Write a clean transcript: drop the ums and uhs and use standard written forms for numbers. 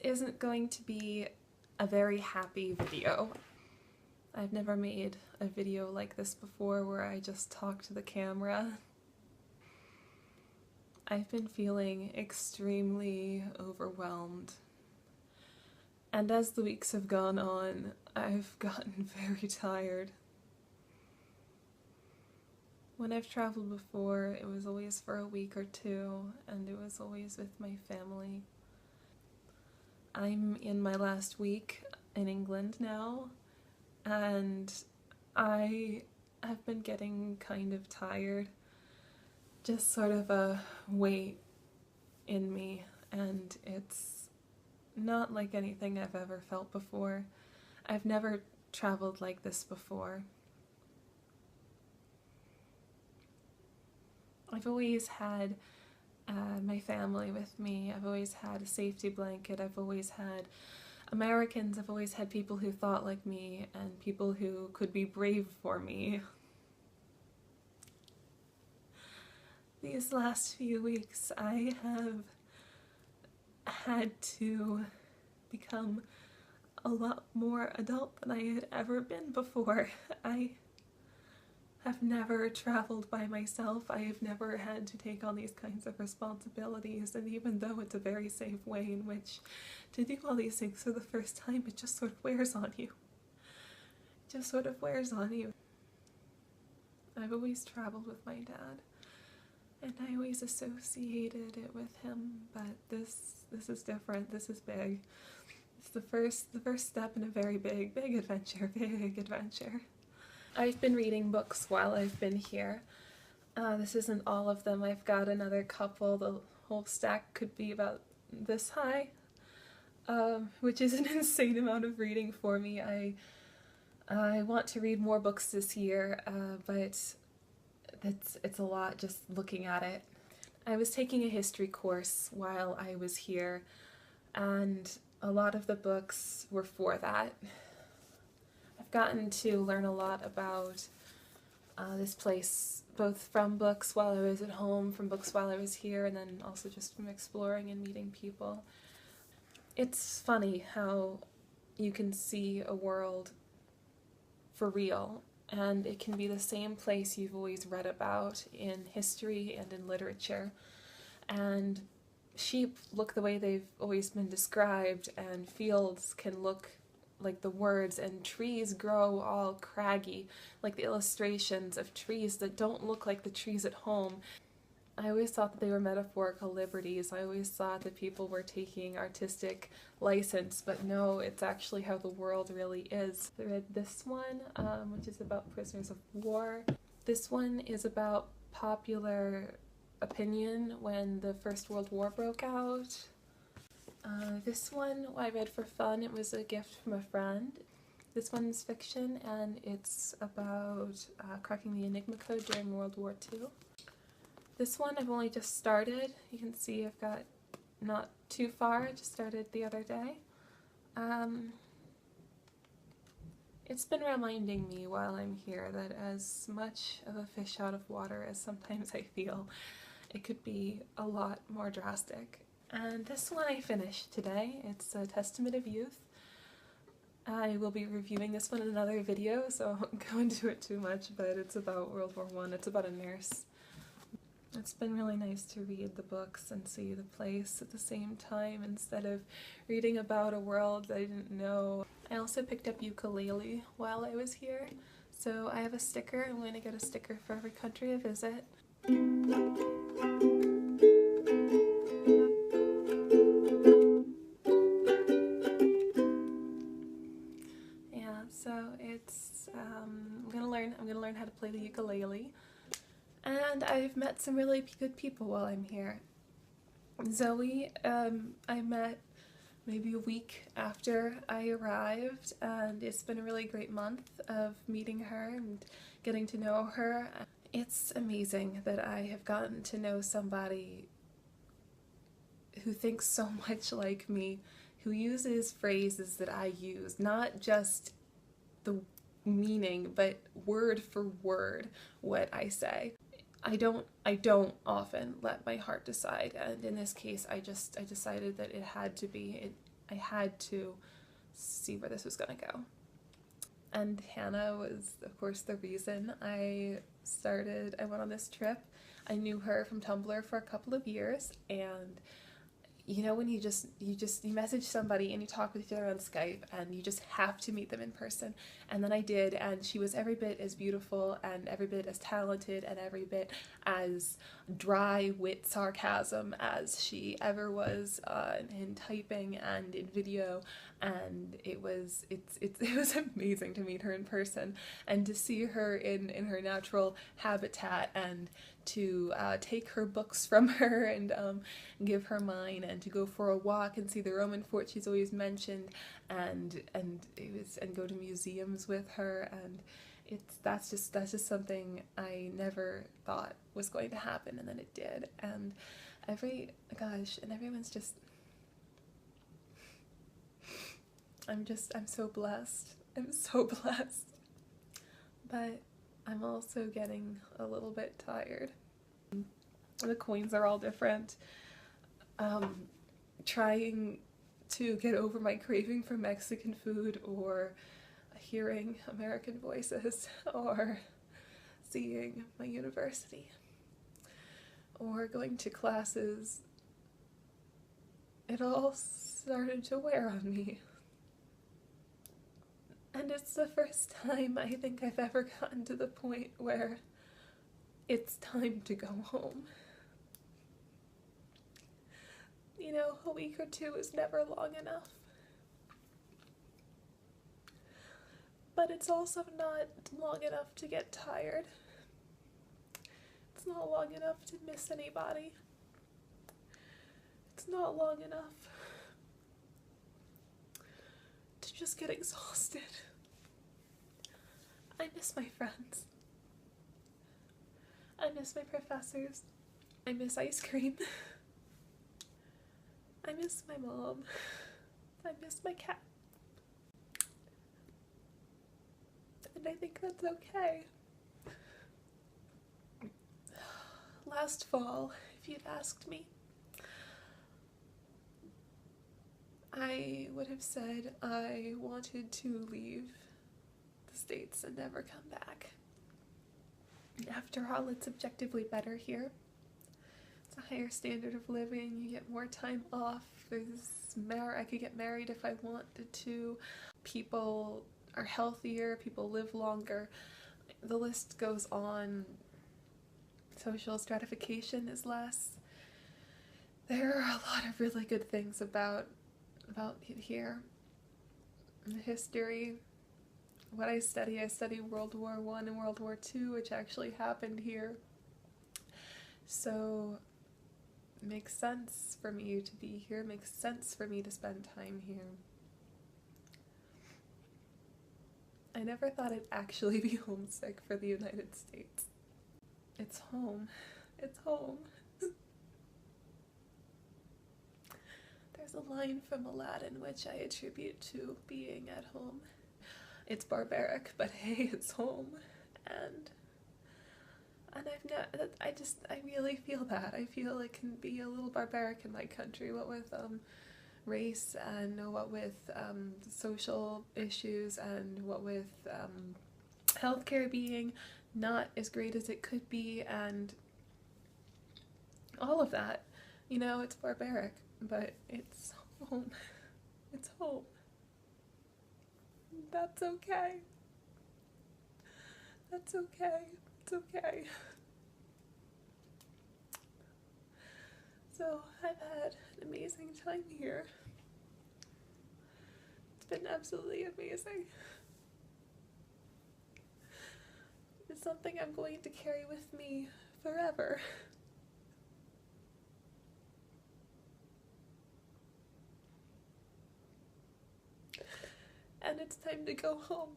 isn't going to be a very happy video. I've never made a video like this before where I just talk to the camera. I've been feeling extremely overwhelmed. And as the weeks have gone on, I've gotten very tired. When I've traveled before, it was always for a week or two, and it was always with my family. I'm in my last week in England now, and I have been getting kind of tired. Just sort of a weight in me, and it's not like anything I've ever felt before. I've never traveled like this before. I've always had my family with me. I've always had a safety blanket. I've always had Americans. I've always had people who thought like me and people who could be brave for me. These last few weeks I have had to become a lot more adult than I had ever been before. I have never traveled by myself. I have never had to take on these kinds of responsibilities, and even though it's a very safe way in which to do all these things for the first time, it just sort of wears on you. It just sort of wears on you. I've always traveled with my dad, and I always associated it with him, but this is different. This is big. It's the first step in a very big adventure, big adventure. I've been reading books while I've been here. This isn't all of them. I've got another couple. The whole stack could be about this high, which is an insane amount of reading for me. I want to read more books this year, but it's a lot just looking at it. I was taking a history course while I was here, and a lot of the books were for that. I've gotten to learn a lot about this place, both from books while I was at home, from books while I was here, and then also just from exploring and meeting people. It's funny how you can see a world for real, and it can be the same place you've always read about in history and in literature. And sheep look the way they've always been described, and fields can look like the words, and trees grow all craggy, like the illustrations of trees that don't look like the trees at home. I always thought that they were metaphorical liberties. I always thought that people were taking artistic license, but no, it's actually how the world really is. I read this one, which is about prisoners of war. This one is about popular opinion when the First World War broke out. This one I read for fun. It was a gift from a friend. This one's fiction, and it's about cracking the Enigma code during World War II. This one I've only just started. You can see I've got not too far. I just started the other day. It's been reminding me while I'm here that as much of a fish out of water as sometimes I feel, it could be a lot more drastic. And this one I finished today. It's a Testament of Youth. I will be reviewing this one in another video, so I won't go into it too much, but it's about World War I. It's about a nurse. It's been really nice to read the books and see the place at the same time instead of reading about a world that I didn't know. I also picked up ukulele while I was here, so I have a sticker. I'm going to get a sticker for every country I visit. So it's, I'm gonna learn how to play the ukulele, and I've met some really good people while I'm here. Zoe, I met maybe a week after I arrived, and it's been a really great month of meeting her and getting to know her. It's amazing that I have gotten to know somebody who thinks so much like me, who uses phrases that I use, not just the meaning, but word for word what I say. I don't often let my heart decide, and in this case I decided that it had to be. I had to see where this was gonna go. And Hannah was, of course, the reason I went on this trip. I knew her from Tumblr for a couple of years, and you know when you message somebody and you talk with each other on Skype and you just have to meet them in person. And then I did, and she was every bit as beautiful and every bit as talented and every bit as dry wit sarcasm as she ever was in typing and in video. And it was amazing to meet her in person and to see her in her natural habitat, and to take her books from her and give her mine, and to go for a walk and see the Roman fort she's always mentioned, and go to museums with her. And that's just something I never thought was going to happen, and then it did. And everyone's just, I'm so blessed. I'm so blessed. But I'm also getting a little bit tired. The coins are all different. Trying to get over my craving for Mexican food, or hearing American voices, or seeing my university, or going to classes. It all started to wear on me. And it's the first time I think I've ever gotten to the point where it's time to go home. You know, a week or two is never long enough. But it's also not long enough to get tired. It's not long enough to miss anybody. It's not long enough to just get exhausted. I miss my friends. I miss my professors. I miss ice cream. I miss my mom. I miss my cat. And I think that's okay. Last fall, if you'd asked me, I would have said I wanted to leave the States and never come back. After all, it's objectively better here. It's a higher standard of living, you get more time off, I could get married if I wanted to, people are healthier, people live longer, the list goes on. Social stratification is less. There are a lot of really good things about it here. The history, what I study World War I and World War II, which actually happened here. So it makes sense for me to be here, it makes sense for me to spend time here. I never thought I'd actually be homesick for the United States. It's home. It's home. There's a line from Aladdin which I attribute to being at home. It's barbaric, but hey, it's home. And I really feel that. I feel it can be a little barbaric in my country, what with race, and what with social issues, and what with healthcare being not as great as it could be, and all of that. You know, it's barbaric, but it's home. It's home. That's okay. That's okay. It's okay. So, I've had an amazing time here. It's been absolutely amazing. It's something I'm going to carry with me forever. And it's time to go home.